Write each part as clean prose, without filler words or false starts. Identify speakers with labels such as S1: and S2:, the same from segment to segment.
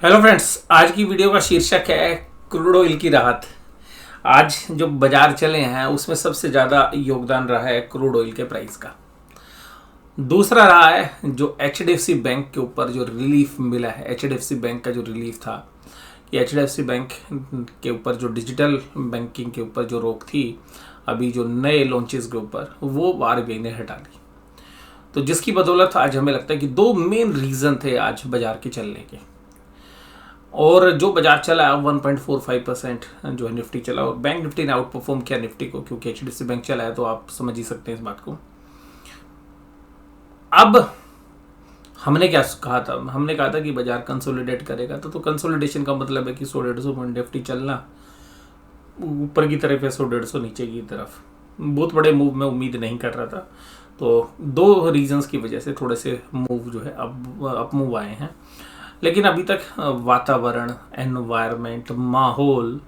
S1: Hello friends, आज की video का शीर्षक है क्रूड ऑयल की राहत। आज जो बाजार चले हैं उसमें सबसे ज़्यादा योगदान रहा है क्रूड ऑयल के प्राइस का। दूसरा रहा है जो एचडीएफसी बैंक के ऊपर जो रिलीफ मिला है। एचडीएफसी बैंक का जो रिलीफ था कि एचडीएफसी बैंक के ऊपर जो डिजिटल बैंकिंग के ऊपर जो रोक थी, अभी जो नए लॉन्चेस के ऊपर वो आरबीआई ने हटा ली। तो जिसकी बदौलत आज हमें लगता है कि दो मेन रीज़न थे आज बाजार के चलने के। और जो बाजार चला 1.45% जो है निफ्टी चला, और बैंक निफ्टी ने आउट परफॉर्म किया निफ्टी को, क्योंकि एचडीएफसी बैंक चला है, तो आप समझ ही सकते हैं इस बात को। अब हमने क्या कहा था? हमने कहा था कि बाजार कंसोलिडेट करेगा, तो कंसोलिडेशन का मतलब है कि 100-150 पॉइंट निफ्टी चलना ऊपर की तरफ या 100-150 नीचे की तरफ। बहुत बड़े मूव में उम्मीद नहीं कर रहा था, तो दो रीजंस की वजह से थोड़े से मूव जो है अब अप मूव आए हैं। लेकिन अभी तक वातावरण, एनवायरनमेंट, माहौल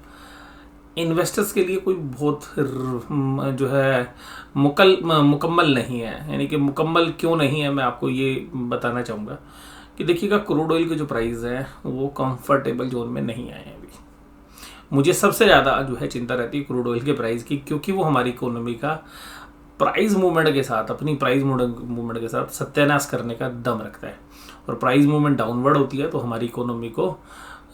S1: इन्वेस्टर्स के लिए कोई बहुत जो है मुकम्मल नहीं है। यानी कि मुकम्मल क्यों नहीं है, मैं आपको ये बताना चाहूँगा कि देखिएगा, क्रूड ऑयल के जो प्राइस हैं वो कंफर्टेबल जोन में नहीं आए हैं अभी। मुझे सबसे ज़्यादा जो है चिंता रहती है क्रूड ऑयल के प्राइस की, क्योंकि वो हमारी इकोनॉमी का प्राइस मूवमेंट के साथ, अपनी प्राइस मूवमेंट के साथ सत्यानाश करने का दम रखता है। और प्राइस मूवमेंट डाउनवर्ड होती है तो हमारी इकोनॉमी को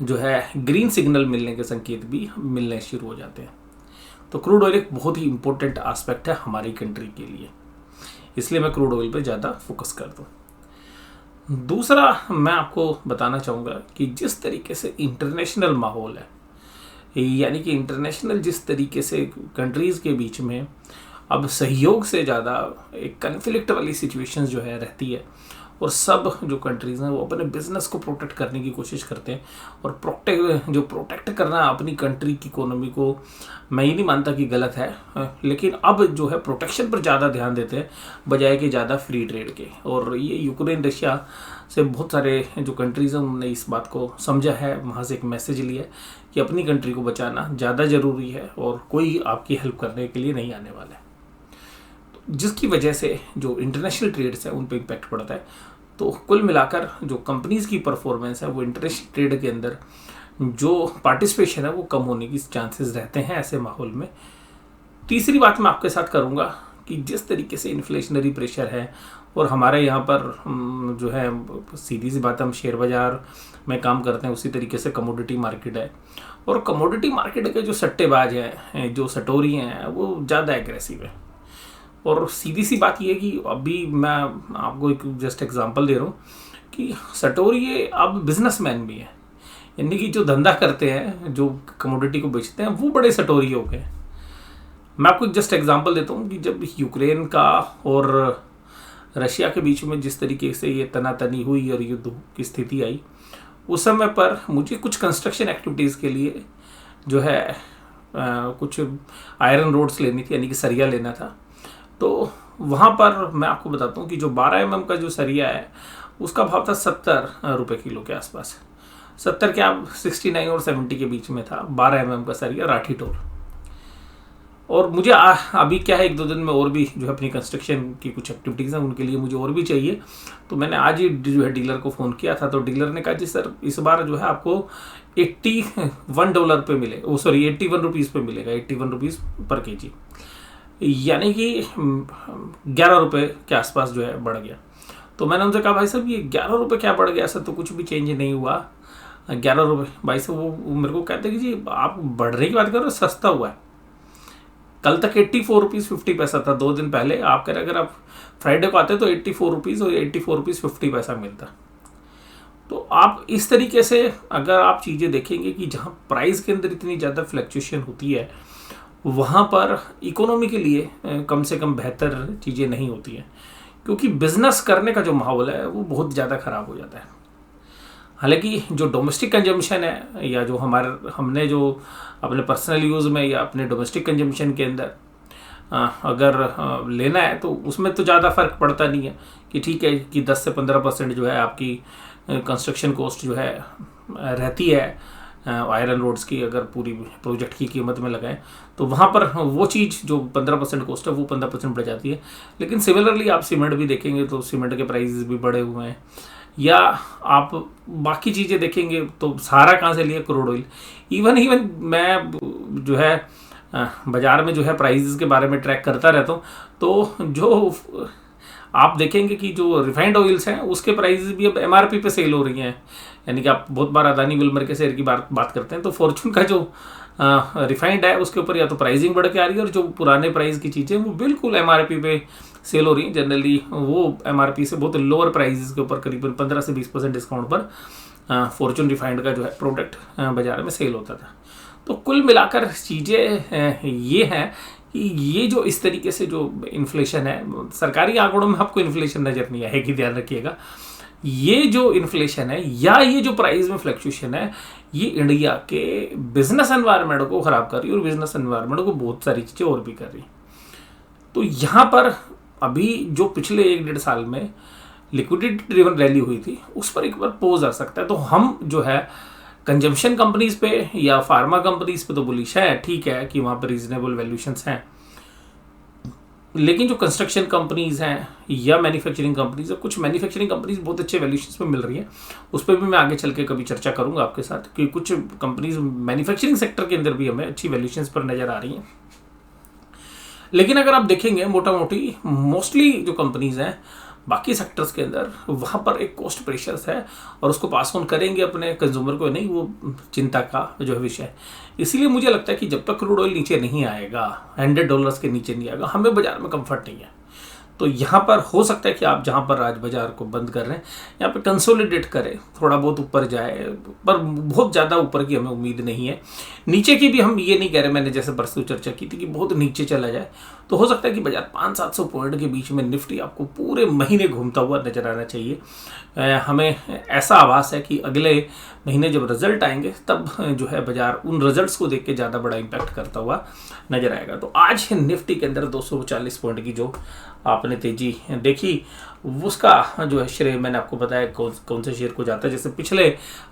S1: जो है ग्रीन सिग्नल मिलने के संकेत भी मिलने शुरू हो जाते हैं। तो क्रूड ऑयल एक बहुत ही इंपॉर्टेंट एस्पेक्ट है हमारी कंट्री के लिए, इसलिए मैं क्रूड ऑयल पे ज़्यादा फोकस कर दूँ। दूसरा मैं आपको बताना चाहूँगा कि जिस तरीके से इंटरनेशनल माहौल है, यानी कि इंटरनेशनल जिस तरीके से कंट्रीज़ के बीच में अब सहयोग से ज़्यादा एक कन्फ्लिक्ट वाली सिचुएशंस जो है रहती है, और सब जो कंट्रीज़ हैं वो अपने बिजनेस को प्रोटेक्ट करने की कोशिश करते हैं। और प्रोटेक्ट करना अपनी कंट्री की इकोनॉमी को, मैं ये नहीं मानता कि गलत है, लेकिन अब जो है प्रोटेक्शन पर ज़्यादा ध्यान देते हैं बजाय कि ज़्यादा फ्री ट्रेड के। और ये यूक्रेन रशिया से बहुत सारे जो कंट्रीज़ हैं उन्होंने इस बात को समझा है, वहाँ से एक मैसेज लिया कि अपनी कंट्री को बचाना ज़्यादा ज़रूरी है और कोई आपकी हेल्प करने के लिए नहीं आने वाला है। जिसकी वजह से जो इंटरनेशनल ट्रेड्स हैं उन पर इम्पैक्ट पड़ता है। तो कुल मिलाकर जो कंपनीज़ की परफॉर्मेंस है वो इंटरनेशनल ट्रेड के अंदर जो पार्टिसिपेशन है वो कम होने की चांसेस रहते हैं ऐसे माहौल में। तीसरी बात मैं आपके साथ करूँगा कि जिस तरीके से इन्फ्लेशनरी प्रेशर है, और हमारे यहाँ पर जो है सीधी सी बात, हम शेयर बाज़ार में काम करते हैं, उसी तरीके से कमोडिटी मार्केट है। और कमोडिटी मार्केट के जो सट्टेबाज हैं, जो सटोरी हैं, वो ज़्यादा एग्रेसिव है। और सीधी सी बात यह है कि अभी मैं आपको एक जस्ट एग्जांपल दे रहा हूँ कि सटोरी अब बिजनेसमैन भी है, यानी कि जो धंधा करते हैं, जो कमोडिटी को बेचते हैं, वो बड़े सटोरी हो गए। मैं आपको एक जस्ट एग्जांपल देता हूँ कि जब यूक्रेन का और रशिया के बीच में जिस तरीके से ये तनातनी हुई और युद्ध की स्थिति आई, उस समय पर मुझे कुछ कंस्ट्रक्शन एक्टिविटीज़ के लिए जो है कुछ आयरन रोड्स लेनी थी, यानी कि सरिया लेना था। तो वहाँ पर मैं आपको बताता हूँ कि जो 12 mm का जो सरिया है उसका भाव था 70 रुपये किलो के आसपास। 70 क्या, 69 और 70 के बीच में था 12 mm का सरिया राठी टोल। और मुझे अभी क्या है, 1-2 दिन में और भी जो है अपनी कंस्ट्रक्शन की कुछ एक्टिविटीज़ हैं उनके लिए मुझे और भी चाहिए। तो मैंने आज ही जो है डीलर को फ़ोन किया था, तो डीलर ने कहा जी सर, इस बार जो है आपको $81 पे मिले, 81 रुपीज़ पे मिलेगा, 81 रुपीज़ पर kg, यानी कि 11 रुपये के आसपास जो है बढ़ गया। तो मैंने उनसे कहा भाई साहब ये 11 रुपये क्या बढ़ गया, ऐसा तो कुछ भी चेंज नहीं हुआ, 11 रुपये। भाई साहब वो मेरे को कहते कि जी आप बढ़ने की बात कर रहे हो, सस्ता हुआ है। कल तक 84 रुपीज़ 50 पैसा था, 2 दिन पहले आप कह रहे अगर आप फ्राइडे को आते तो 84 रुपीज़ और 84 रुपीज़ 50 पैसा मिलता। तो आप इस तरीके से अगर आप चीज़ें देखेंगे कि जहाँ प्राइस के अंदर इतनी ज़्यादा फ्लक्चुएशन होती है, वहाँ पर इकोनॉमी के लिए कम से कम बेहतर चीज़ें नहीं होती हैं, क्योंकि बिजनेस करने का जो माहौल है वो बहुत ज़्यादा ख़राब हो जाता है। हालांकि जो डोमेस्टिक कंजम्पशन है, या जो हमने जो अपने पर्सनल यूज़ में या अपने डोमेस्टिक कंजम्पशन के अंदर अगर लेना है, तो उसमें तो ज़्यादा फ़र्क पड़ता नहीं है कि ठीक है कि 10 से 15% जो है आपकी कंस्ट्रक्शन कॉस्ट जो है रहती है आयरन रोड्स की, अगर पूरी प्रोजेक्ट की कीमत में लगाएं तो वहाँ पर वो चीज़ जो 15% कॉस्ट है वो 15% बढ़ जाती है। लेकिन सिमिलरली आप सीमेंट भी देखेंगे तो सीमेंट के प्राइसेस भी बढ़े हुए हैं, या आप बाकी चीज़ें देखेंगे तो सारा कहाँ से लिया, क्रूड ऑयल। इवन मैं जो है बाज़ार में जो है प्राइसेस के बारे में ट्रैक करता रहता हूँ, तो जो आप देखेंगे कि जो रिफाइंड ऑयल्स हैं उसके प्राइसेस भी अब एमआरपी पे सेल हो रही हैं। यानी कि आप बहुत बार अदानी विल्मर के शेयर की बात करते हैं, तो फॉर्चून का जो रिफाइंड है उसके ऊपर या तो प्राइसिंग बढ़ के आ रही है, और जो पुराने प्राइस की चीज़ें वो बिल्कुल एमआरपी पे सेल हो रही हैं। जनरली वो एमआरपी से बहुत लोअर प्राइसेस के ऊपर करीबन 15 से 20% डिस्काउंट पर फॉर्चून रिफाइंड का जो है प्रोडक्ट बाजार में सेल होता था। तो कुल मिलाकर चीज़ें ये हैं कि ये जो इस तरीके से जो इन्फ्लेशन है, सरकारी आंकड़ों में आपको इन्फ्लेशन नज़र नहीं आएगी, ध्यान रखिएगा। ये जो इन्फ्लेशन है या ये जो प्राइस में फ्लक्चुएशन है, ये इंडिया के बिजनेस एनवायरनमेंट को ख़राब कर रही है, और बिजनेस एनवायरनमेंट को बहुत सारी चीज़ें और भी कर रही है। तो यहाँ पर अभी जो पिछले 1-1.5 साल में लिक्विडिटी ड्रिवन रैली हुई थी, उस पर एक बार पोज आ सकता है। तो हम जो है कंजम्पशन कंपनीज पे या फार्मा कंपनीज पे तो बुलिश है, ठीक है कि वहाँ पर रीजनेबल वैल्यूएशंस हैं, लेकिन जो कंस्ट्रक्शन कंपनीज हैं या मैन्युफैक्चरिंग कंपनीज है, कुछ मैन्युफैक्चरिंग कंपनीज बहुत अच्छे वैल्यूएशंस पे मिल रही है, उस पर भी मैं आगे चल के कभी चर्चा करूंगा आपके साथ, कि कुछ कंपनीज मैन्युफैक्चरिंग सेक्टर के अंदर भी हमें अच्छी वैल्यूएशंस पर नजर आ रही हैं। लेकिन अगर आप देखेंगे मोटा मोटी मोस्टली जो कंपनीज हैं बाकी सेक्टर्स के अंदर, वहाँ पर एक कॉस्ट प्रेशर्स है, और उसको पास ऑन करेंगे अपने कंज्यूमर को, नहीं, वो चिंता का जो है विषय है। इसीलिए मुझे लगता है कि जब तक क्रूड ऑयल नीचे नहीं आएगा, $100 के नीचे नहीं आएगा, हमें बाजार में कंफर्ट नहीं है। तो यहाँ पर हो सकता है कि आप जहाँ पर आज बाजार को बंद कर रहे हैं, यहाँ पे कंसोलिडेट करें, थोड़ा बहुत ऊपर जाए, पर बहुत ज़्यादा ऊपर की हमें उम्मीद नहीं है। नीचे की भी हम ये नहीं कह रहे, मैंने जैसे परसों चर्चा की थी कि बहुत नीचे चला जाए, तो हो सकता है कि बाजार 500-700 पॉइंट के बीच में निफ्टी आपको पूरे महीने घूमता हुआ नजर आना चाहिए। हमें ऐसा आभास है कि अगले महीने जब रिजल्ट आएंगे, तब जो है बाजार उन रिजल्ट्स को देख के ज़्यादा बड़ा इम्पैक्ट करता हुआ नजर आएगा। तो आज निफ्टी के अंदर 240 पॉइंट की जो आपने तेजी देखी, उसका जो है श्रेय मैंने आपको बताया कौन से शेयर को जाता है। जैसे पिछले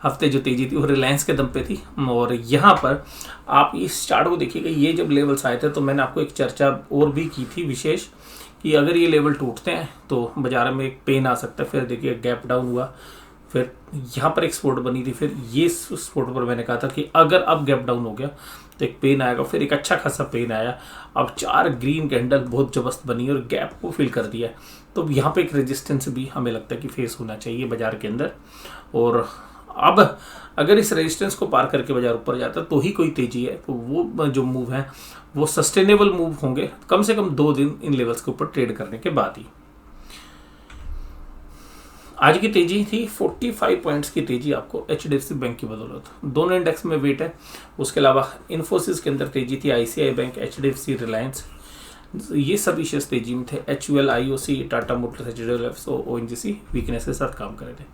S1: हफ्ते जो तेजी थी वो रिलायंस के दम पे थी, और यहाँ पर आप इस चार्ट को देखिएगा, ये जब लेवल्स आए थे तो मैंने आपको एक चर्चा और भी की थी विशेष, कि अगर ये लेवल टूटते हैं तो बाजार में एक पेन आ सकता है। फिर देखिए गैप डाउन हुआ, फिर यहाँ पर एक सपोर्ट बनी थी, फिर ये सपोर्ट पर मैंने कहा था कि अगर अब गैप डाउन हो गया तो एक पेन आएगा, फिर एक अच्छा खासा पेन आया। अब 4 ग्रीन कैंडल बहुत जबरदस्त बनी और गैप को फिल कर दिया। तो यहाँ पे एक रेजिस्टेंस भी हमें लगता है कि फेस होना चाहिए बाजार के अंदर, और अब अगर इस रेजिस्टेंस को पार करके बाजार ऊपर जाता है तो ही कोई तेजी है। तो वो जो मूव है वो सस्टेनेबल मूव होंगे, कम से कम 2 दिन इन लेवल्स के ऊपर ट्रेड करने के बाद ही। आज की तेजी थी 45 पॉइंट्स की तेजी आपको HDFC बैंक की बदौलत, दोनों इंडेक्स में वेट है। उसके अलावा इन्फोसिस के अंदर तेजी थी, ICICI बैंक, HDFC, रिलायंस, ये सभी शेयर्स तेजी में थे। HUL, IOC, Tata Motors, HDFC, ONGC weakness के साथ काम कर रहे थे।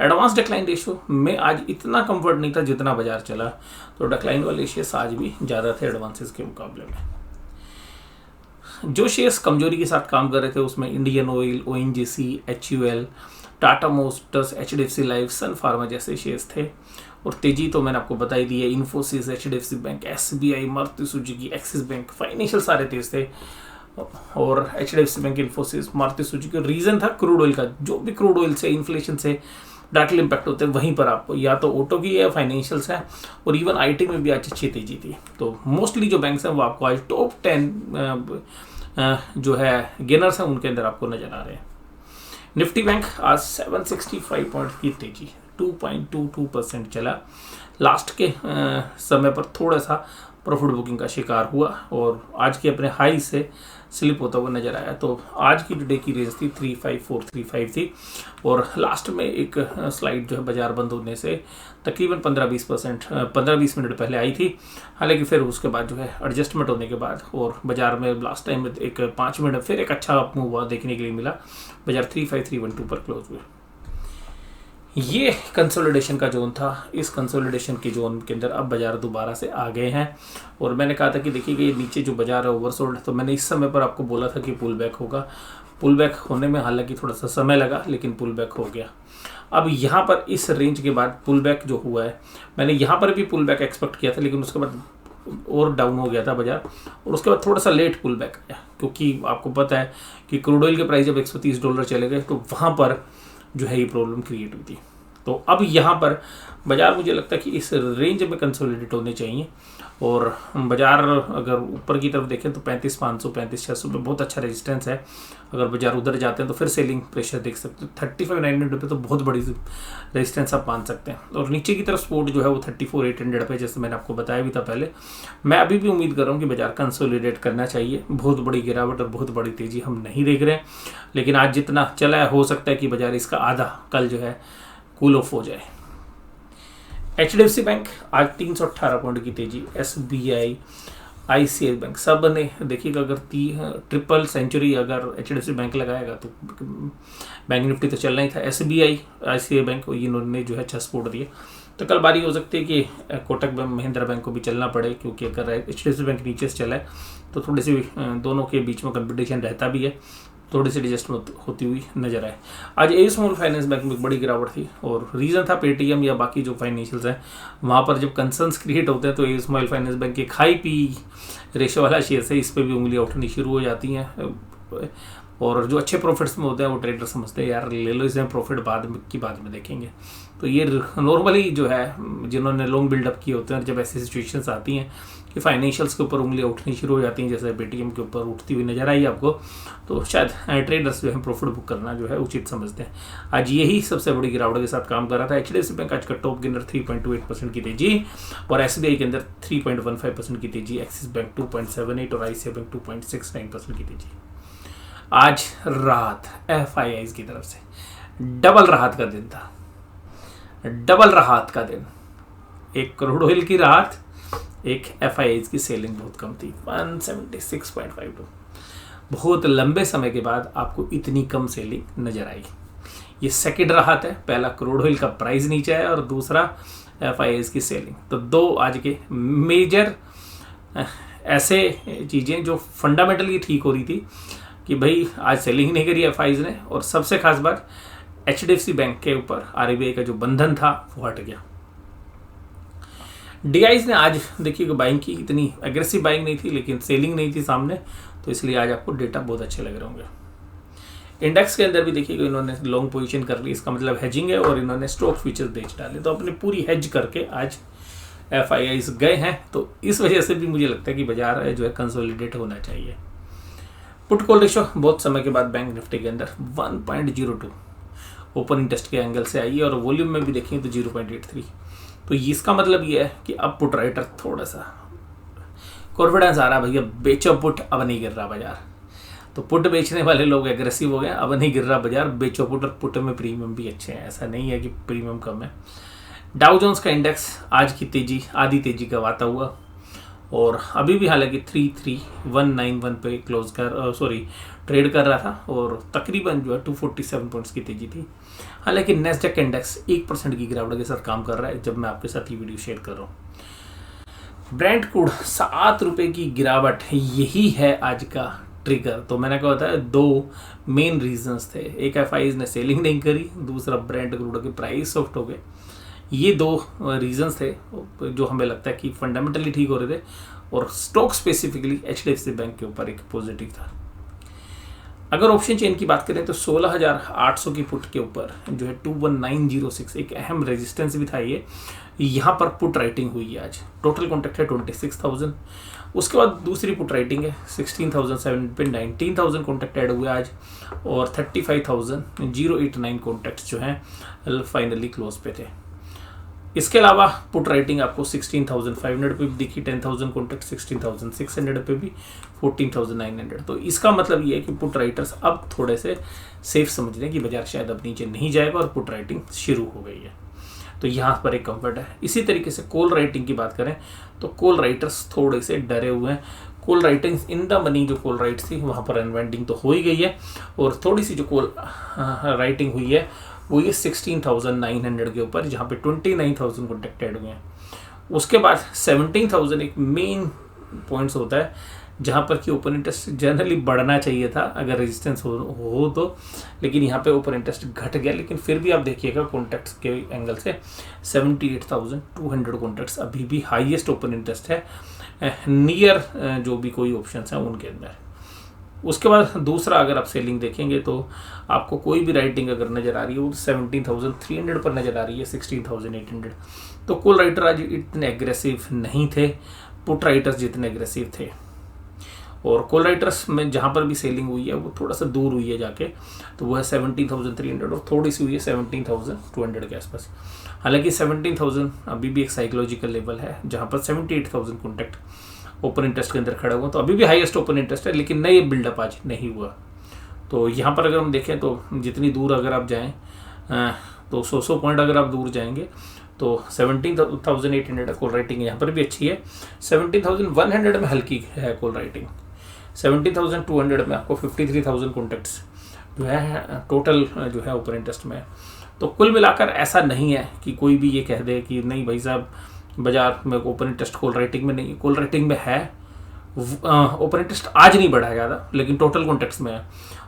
S1: एडवांस डिक्लाइन रेशियो में आज इतना कंफर्ट नहीं था जितना बाजार चला, तो डिक्लाइन वाले शेयर्स आज भी ज़्यादा थे एडवांसेस के मुकाबले में। जो शेयर्स कमजोरी के साथ काम कर रहे थे उसमें Indian Oil, ONGC, HUL, Tata Motors, HDFC life, Sun Pharma जैसे शेयर्स थे। और तेजी तो मैंने आपको बताई दी है, Infosys, HDFC bank, SBI, Maruti Suzuki, Axis bank, financial सारे तेज थे। और HDFC bank, Infosys, Maruti Suzuki, reason था क्रूड ऑयल का। जो भी क्रूड ऑयल से, इन्फ्लेशन से डायरेक्टली इम्पैक्ट होते हैं, वहीं पर आपको या तो ऑटो की या फाइनेंशियल्स है, और इवन IT में भी आज अच्छी तेजी थी। तो मोस्टली जो बैंक्स हैं वो आपको आज टॉप 10 जो है गेनर्स हैं उनके अंदर आपको नजर आ रहे हैं। निफ्टी बैंक आज 765 पॉइंट की तेजी, 2.22% चला। लास्ट के समय पर थोड़ा सा प्रॉफिट बुकिंग का शिकार हुआ और आज के अपने हाई से स्लिप होता हुआ नजर आया। तो आज की डे की रेंज थी 35435 थी, और लास्ट में एक स्लाइड जो है बाजार बंद होने से तकरीबन 15-20 मिनट पहले आई थी। हालांकि फिर उसके बाद जो है एडजस्टमेंट होने के बाद और बाजार में लास्ट टाइम में एक 5 मिनट फिर एक अच्छा अप मूव हुआ देखने के लिए मिला। बाजार 35312 पर क्लोज हुए। ये कंसोलिडेशन का जोन था, इस कंसोलिडेशन के जोन के अंदर अब बाजार दोबारा से आ गए हैं। और मैंने कहा था कि देखिए ये नीचे जो बाजार है ओवरसोल्ड है, तो मैंने इस समय पर आपको बोला था कि पुल बैक होगा। पुल बैक होने में हालांकि थोड़ा सा समय लगा, लेकिन पुल बैक हो गया। अब यहाँ पर इस रेंज के बाद पुल बैक जो हुआ है, मैंने यहाँ पर भी पुल बैक एक्सपेक्ट किया था, लेकिन उसके बाद और डाउन हो गया था बाजार, और उसके बाद थोड़ा सा लेट पुल बैक आया, क्योंकि आपको पता है कि क्रूड ऑयल के प्राइस जब $130 चले गए तो वहाँ पर जो है ये प्रॉब्लम क्रिएट हुई थी। तो अब यहाँ पर बाजार मुझे लगता है कि इस रेंज में कंसोलिडेट होने चाहिए, और बाजार अगर ऊपर की तरफ देखें तो 35,500 35,600 पे बहुत अच्छा रेजिस्टेंस है। अगर बाजार उधर जाते हैं तो फिर सेलिंग प्रेशर देख सकते हैं। 35,900 पे तो बहुत बड़ी रेजिस्टेंस आप मान सकते हैं। और नीचे की तरफ सपोर्ट जो है वो 34,800 पे, जैसे मैंने आपको बताया भी था पहले। मैं अभी भी उम्मीद कर रहा हूँ कि बाजार कंसोलिडेट करना चाहिए। बहुत बड़ी गिरावट और बहुत बड़ी तेज़ी हम नहीं देख रहे हैं, लेकिन आज जितना चला है हो सकता है कि बाजार इसका आधा कल जो है कूल ऑफ हो जाए। HDFC बैंक आज 318 पॉइंट की तेजी। SBI, ICICI बैंक सब ने देखिएगा, अगर ट्रिपल सेंचुरी अगर HDFC बैंक लगाएगा तो बैंक निफ्टी तो चलना ही था। SBI, ICICI बैंक इन्होंने जो है अच्छा सपोर्ट दिया। तो कल बारी हो सकती है कि कोटक महिंद्रा बैंक को भी चलना पड़े, क्योंकि अगर HDFC बैंक नीचे से चला है तो थोड़ी सी दोनों के बीच में कंपटीशन रहता भी है, थोड़ी सी एडजस्टमेंट होती हुई नजर आए। आज ए स्मॉल फाइनेंस बैंक में बड़ी गिरावट थी, और रीज़न था पेटीएम या बाकी जो फाइनेंशियल्स हैं वहाँ पर जब कंसर्न्स क्रिएट होते हैं तो ए स्मॉल फाइनेंस बैंक के खाई पी रेशो वाला शेयर है, इस पर भी उंगलियाँ उठनी शुरू हो जाती हैं। और जो अच्छे प्रॉफिट्स में होते हैं वो ट्रेडर समझते हैं यार ले लो, इसमें प्रॉफिट बाद में देखेंगे। तो ये नॉर्मली जो है जिन्होंने लॉन्ग बिल्डअप किए होते हैं, जब ऐसी सिचुएशंस आती हैं कि फाइनेंशियल्स के ऊपर उंगलियां उठनी शुरू हो जाती हैं, जैसे पेटीएम के ऊपर उठती हुई नजर आई आपको, तो शायद ट्रेडर्स जो है प्रॉफिट बुक करना जो है उचित समझते हैं। आज यही सबसे बड़ी गिरावट के साथ काम कर रहा था। HDFC बैंक आज का टॉप गेनर 3.28% की तेजी, और SBI के अंदर 3.15% की तेजी, एक्सिस बैंक 2.78 और ICICI बैंक 2.69% की तेजी। आज राहत FIIs की तरफ से डबल राहत का दिन था, डबल राहत का दिन। एक क्रूड ऑयल की राहत, एक FIIs की सेलिंग बहुत कम थी 176.52। बहुत लंबे समय के बाद आपको इतनी कम सेलिंग नजर आई। ये सेकंड राहत है, पहला क्रूड ऑयल का प्राइस नीचे है और दूसरा FIIs की सेलिंग। तो दो आज के मेजर ऐसे चीज़ें जो फंडामेंटली ठीक हो रही थी कि भाई आज सेलिंग नहीं करी FIIs ने, और सबसे खास बात HDFC बैंक के ऊपर RBI का जो बंधन था वो हट गया। DIs ने आज देखिए बाइंग की, इतनी एग्रेसिव बाइंग नहीं थी लेकिन सेलिंग नहीं थी सामने, तो इसलिए आज आपको डेटा बहुत अच्छे लग रहे होंगे। इंडेक्स के अंदर भी देखिएगा इन्होंने लॉन्ग पोजीशन कर ली, इसका मतलब हेजिंग है, और इन्होंने स्टॉक फ्यूचर्स बेच डाले, तो अपने पूरी हेज करके आज FIIs गए हैं। तो इस वजह से भी मुझे लगता है कि बाजार जो है कंसोलिडेट होना चाहिए। पुट कॉल रेशो बहुत समय के बाद बैंक निफ्टी के अंदर 1.02 ओपन इंटरेस्ट के एंगल से आई है, और वॉल्यूम में भी देखें तो 0.83। तो इसका मतलब ये है कि अब पुट राइटर थोड़ा सा कॉन्फिडेंस आ रहा है, भैया बेचो पुट, अब नहीं गिर रहा बाजार। तो पुट बेचने वाले लोग एग्रेसिव हो गए, अब नहीं गिर रहा बाजार, बेचो पुट। और पुट में प्रीमियम भी अच्छे हैं, ऐसा नहीं है कि प्रीमियम कम है। डाउ जोन्स का इंडेक्स आज की तेजी आधी तेजी गवाता हुआ, और अभी भी हालांकि 33,191 पे ट्रेड कर रहा था, और तकरीबन जो है 247 पॉइंट्स की तेजी थी। हालांकि नेस्डैक इंडेक्स 1% की गिरावट के साथ काम कर रहा है जब मैं आपके साथ ये वीडियो शेयर कर रहा हूँ। ब्रेंट क्रूड 7 रुपये की गिरावट, यही है आज का ट्रिगर। तो मैंने कहा था दो मेन रीजंस थे, एक FIIs ने सेलिंग नहीं करी, दूसरा ब्रेंट क्रूड के प्राइस सॉफ्ट हो गए। ये दो रीजंस थे जो हमें लगता है कि फंडामेंटली ठीक हो रहे थे, और स्टॉक स्पेसिफिकली HDFC बैंक के ऊपर एक पॉजिटिव था। अगर ऑप्शन चेन की बात करें तो 16,800 की पुट के ऊपर जो है 21906 एक अहम रेजिस्टेंस भी था। ये यहाँ पर पुट राइटिंग हुई है आज। टोटल कॉन्ट्रैक्ट है 26,000। उसके बाद दूसरी पुट राइटिंग है 16,700 पे 19,000 कॉन्ट्रैक्ट ऐड हुए आज, और 35,089 कॉन्ट्रैक्ट्स जो हैं फाइनली क्लोज पे थे। इसके अलावा पुट राइटिंग आपको 16,500 पे भी दिखी, 10,000 कॉन्ट्रैक्ट 16,600 पे भी, 14,900। तो इसका मतलब ये है कि पुट राइटर्स अब थोड़े से सेफ समझ रहे हैं कि बाजार शायद अब नीचे नहीं जाएगा, और पुट राइटिंग शुरू हो गई है। तो यहाँ पर एक कंफर्ट है। इसी तरीके से कॉल राइटिंग की बात करें तो कॉल राइटर्स थोड़े से डरे हुए हैं। Call writings in the money जो कॉल राइट्स थी वहाँ पर अनवाइंडिंग तो हो ही गई है, और थोड़ी सी जो कॉल राइटिंग हुई है वो ये 16,900 के ऊपर, जहाँ पे 29,000 कॉन्टैक्ट ऐड हुए हैं। उसके बाद 17,000 एक मेन पॉइंट्स होता है जहाँ पर कि ओपन इंटरेस्ट जनरली बढ़ना चाहिए था अगर रेजिस्टेंस हो तो, लेकिन यहाँ पे ओपन इंटरेस्ट घट गया। लेकिन फिर भी आप देखिएगा कॉन्टैक्ट्स के एंगल से 78,200 कॉन्टैक्ट्स अभी भी हाईएस्ट ओपन इंटरेस्ट है नियर जो भी कोई ऑप्शन है उनके अंदर। उसके बाद दूसरा अगर आप सेलिंग देखेंगे तो आपको कोई भी राइटिंग अगर नज़र आ रही है वो 17,300 पर नज़र आ रही है, 16,800। तो कॉल राइटर आज इतने एग्रेसिव नहीं थे, पुट राइटर्स जितने एग्रेसिव थे। और कॉल राइटर्स में जहाँ पर भी सेलिंग हुई है वो थोड़ा सा दूर हुई है जाके, तो वो है 17,300 और थोड़ी सी हुई है 17,200 के आसपास। हालांकि 17,000 अभी भी एक साइकोलॉजिकल लेवल है जहाँ पर 78,000 कॉन्टैक्ट ओपन इंटरेस्ट के अंदर खड़ा हुआ, तो अभी भी हाईएस्ट ओपन इंटरेस्ट है, लेकिन नई बिल्डअप आज नहीं हुआ। तो यहाँ पर अगर हम देखें तो जितनी दूर अगर आप जाएँ तो 100 पॉइंट अगर आप दूर जाएंगे तो 17,800 कॉल राइटिंग यहाँ पर भी अच्छी है। 17,100 में हल्की है कॉल राइटिंग। 17,200 में आपको 53,000 कॉन्टैक्ट्स जो है टोटल जो है ओपन इंटरेस्ट में। तो कुल मिलाकर ऐसा नहीं है कि कोई भी ये कह दे कि नहीं भाई साहब बाजार में ओपन इंटरेस्ट कॉल राइटिंग में नहीं, कॉल राइटिंग में है। ओपन इंटरेस्ट आज नहीं बढ़ा है ज़्यादा, लेकिन टोटल कॉन्टैक्ट्स में है।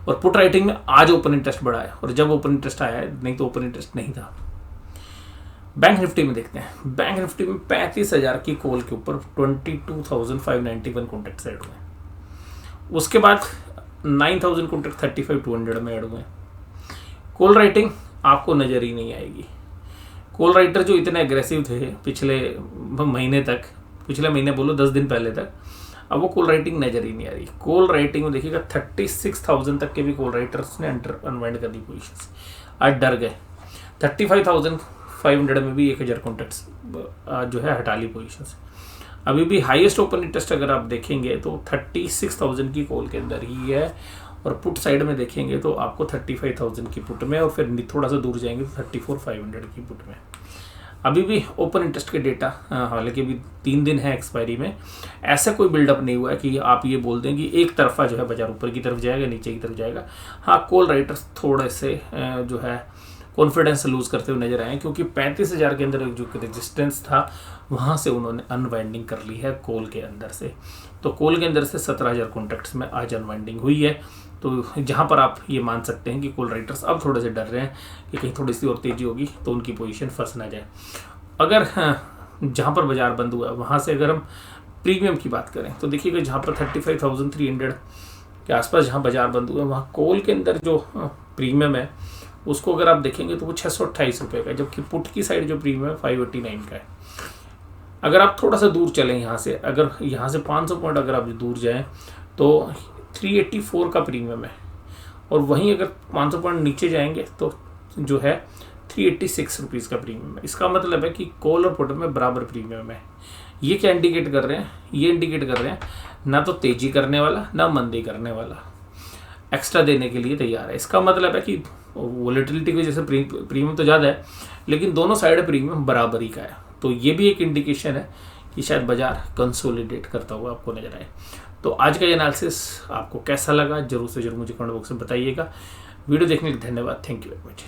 S1: और पुट राइटिंग में आज ओपन इंटरेस्ट बढ़ा है, और जब ओपन इंटरेस्ट आया है, नहीं तो ओपन इंटरेस्ट नहीं था। बैंक निफ्टी में देखते हैं। बैंक निफ्टी में 35,000 की कॉल के ऊपर 22,591 कॉन्टैक्ट्स ऐड हुए। उसके बाद 9,000 कॉन्टैक्ट 35,200 में ऐड हुए। कॉल राइटिंग आपको नज़र ही नहीं आएगी। कॉल राइटर जो इतने एग्रेसिव थे पिछले महीने तक, पिछले महीने बोलो 10 दिन पहले तक, अब वो कॉल राइटिंग नज़र ही नहीं आ रही। कॉल राइटिंग में देखिएगा 36,000 तक के भी कॉल राइटर्स ने अनवाइंड कर दी पोजीशंस, आज डर गए। 35,500 में भी 1,000 कॉन्टैक्ट्स जो है हटा ली पोजीशंस। अभी भी हाईएस्ट ओपन इंटरेस्ट अगर आप देखेंगे तो 36,000 की कॉल के अंदर ही है, और पुट साइड में देखेंगे तो आपको 35,000 की पुट में, और फिर थोड़ा सा दूर जाएंगे तो 34,500 की पुट में। अभी भी ओपन इंटरेस्ट के डेटा, हालांकि अभी 3 दिन है एक्सपायरी में, ऐसा कोई बिल्डअप नहीं हुआ है कि आप ये बोल दें कि एक तरफा जो है बाजार ऊपर की तरफ जाएगा, नीचे की तरफ जाएगा। हाँ, कॉल राइटर्स थोड़े से जो है कॉन्फिडेंस लूज करते हुए नजर आए, क्योंकि 35,000 के अंदर जो रेजिस्टेंस था वहाँ से उन्होंने अनवाइंडिंग कर ली है कॉल के अंदर से। तो कॉल के अंदर से 17,000 कॉन्ट्रैक्ट्स में आज अनवाइंडिंग हुई है। तो जहाँ पर आप ये मान सकते हैं कि कॉल राइटर्स अब थोड़े से डर रहे हैं कि कहीं थोड़ी सी और तेज़ी होगी तो उनकी पोजीशन फंस ना जाए। अगर जहाँ पर बाजार बंद हुआ वहाँ से अगर हम प्रीमियम की बात करें तो देखिएगा जहाँ पर 35,300 के आसपास जहाँ बाजार बंद हुआ वहाँ कॉल के अंदर जो प्रीमियम है उसको अगर आप देखेंगे तो वो 628 रुपये का है, जबकि पुट की साइड जो प्रीमियम है 589 का है। अगर आप थोड़ा सा दूर चलें यहाँ से, अगर यहाँ से 500 पॉइंट अगर आप दूर जाएँ तो 384 का प्रीमियम है, और वहीं अगर 500 पॉइंट नीचे जाएंगे तो जो है 386 रुपीज़ का प्रीमियम है। इसका मतलब है कि कॉल और पुट में बराबर प्रीमियम है। ये क्या इंडिकेट कर रहे हैं? ये इंडिकेट कर रहे हैं ना तो तेज़ी करने वाला ना मंदी करने वाला, एक्स्ट्रा देने के लिए तैयार है। इसका मतलब है कि वोलेटिलिटी की वजह से प्रीमियम तो ज़्यादा है, लेकिन दोनों साइड प्रीमियम बराबरी का है। तो ये भी एक इंडिकेशन है कि शायद बाजार कंसोलिडेट करता हुआ आपको नजर आए। तो आज का ये एनालिसिस आपको कैसा लगा जरूर से जरूर मुझे कमेंट बॉक्स में बताइएगा। वीडियो देखने के लिए धन्यवाद। Thank you very much.